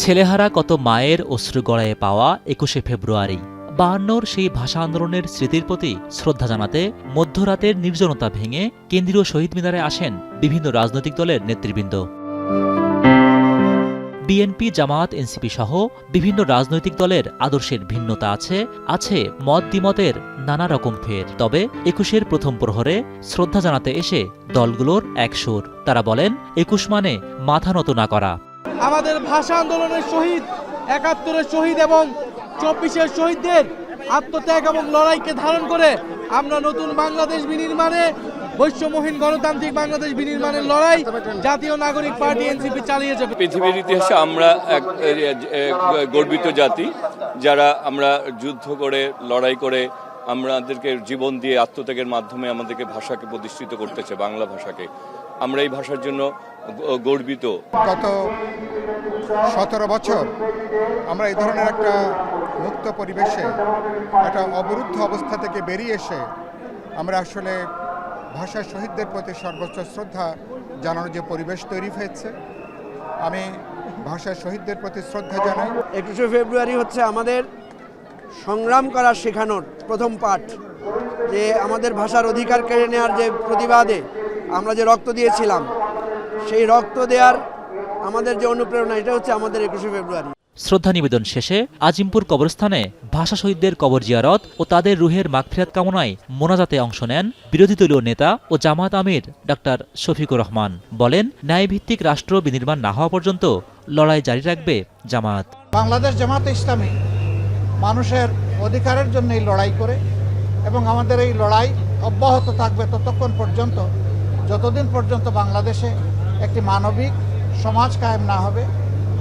ছেলেহারা কত মায়ের অশ্রু গড়ায়ে পাওয়া ২১শে ফেব্রুয়ারি। ৫২র সেই ভাষা আন্দোলনের স্মৃতির প্রতি শ্রদ্ধা জানাতে মধ্যরাতের নির্জনতা ভেঙে কেন্দ্রীয় শহীদ মিনারে আসেন বিভিন্ন রাজনৈতিক দলের নেতৃবৃন্দ। বিএনপি, জামায়াত, এনসিপি সহ বিভিন্ন রাজনৈতিক দলের আদর্শের ভিন্নতা আছে মত দ্বিমতের নানা রকম ফের। তবে ২১-এর প্রথম প্রহরে শ্রদ্ধা জানাতে এসে দলগুলোর এক সুর। তারা বলেন ২১ মানে মাথা নত না করা। আমাদের ভাষা আন্দোলনের শহীদ, ৭১-এর শহীদ এবং ২৪-এর শহীদদের আত্মত্যাগ এবং লড়াইকে ধারণ করে আমরা নতুন বাংলাদেশ বিনির্মাণে, বৈষম্যহীন গণতান্ত্রিক বাংলাদেশ বিনির্মাণের লড়াই জাতীয় নাগরিক পার্টি এনসিপি চালিয়ে যাবে। পৃথিবীর ইতিহাসে আমরা এক গর্বিত জাতি, যারা আমরা যুদ্ধ করে লড়াই করে আমাদেরকে জীবন দিয়ে আত্মত্যাগের মাধ্যমে আমাদেরকে ভাষাকে প্রতিষ্ঠিত করতেছে, বাংলা ভাষাকে। আমরা এই ভাষার জন্য গর্বিত। গত ১৭ বছর আমরা এই ধরনের একটা মুক্ত পরিবেশে, একটা অবরুদ্ধ অবস্থা থেকে বেরিয়ে এসে আমরা আসলে ভাষা শহীদদের প্রতি সর্বোচ্চ শ্রদ্ধা জানানোর যে পরিবেশ তৈরি হয়েছে, আমি ভাষা শহীদদের প্রতি শ্রদ্ধা জানাই। ২১শে ফেব্রুয়ারি হচ্ছে আমাদের সংগ্রাম করার শেখানোর প্রথম পাঠ, যে আমাদের ভাষার অধিকার কেড়ে নেওয়ার যে প্রতিবাদে আমরা যে রক্ত দিয়েছিলাম, সেই রক্ত দেওয়ার আমাদের যে অনুপ্রেরণা, এটা হচ্ছে আমাদের ২১শে ফেব্রুয়ারি। শ্রদ্ধা নিবেদন শেষে আজিমপুর কবরস্থানে ভাষা শহীদদের কবর জিয়ারত ও তাদের রুহের মাগফিরাত কামনায় মোনাজাতে অংশ নেন বিরোধী দলীয় নেতা ও জামায়াত আমির ডাক্তার শফিকুর রহমান। বলেন, ন্যায়ভিত্তিক রাষ্ট্র বিনির্মাণ না হওয়া পর্যন্ত লড়াই জারি রাখবে জামায়াত। বাংলাদেশ জামায়াত ইসলামী মানুষের অধিকারের জন্য এই লড়াই করে এবং আমাদের এই লড়াই অব্যাহত থাকবে ততক্ষণ পর্যন্ত, যতদিন পর্যন্ত বাংলাদেশে একটি মানবিক সমাজ কায়েম না হবে,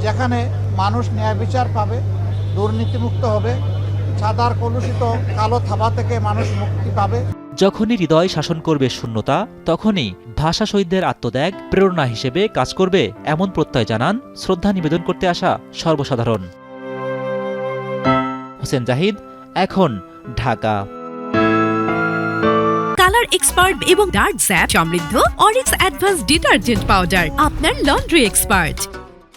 যেখানে মানুষ ন্যায় বিচার পাবে, দুর্নীতিমুক্ত হবে, সাদার কলুষিত কালো থাবা থেকে মানুষ মুক্তি পাবে। যখনই হৃদয় শাসন করবে শূন্যতা, তখনই ভাষা শহীদদের আত্মত্যাগ প্রেরণা হিসেবে কাজ করবে, এমন প্রত্যয় জানান শ্রদ্ধা নিবেদন করতে আসা সর্বসাধারণ। হোসেন জাহিদ, এখন, ঢাকা। কালার এক্সপার্ট এবং ডার্ক জ্যাপ সমৃদ্ধ অরিক্স অ্যাডভান্স ডিটারজেন্ট পাউডার, আপনার লন্ড্রি এক্সপার্ট।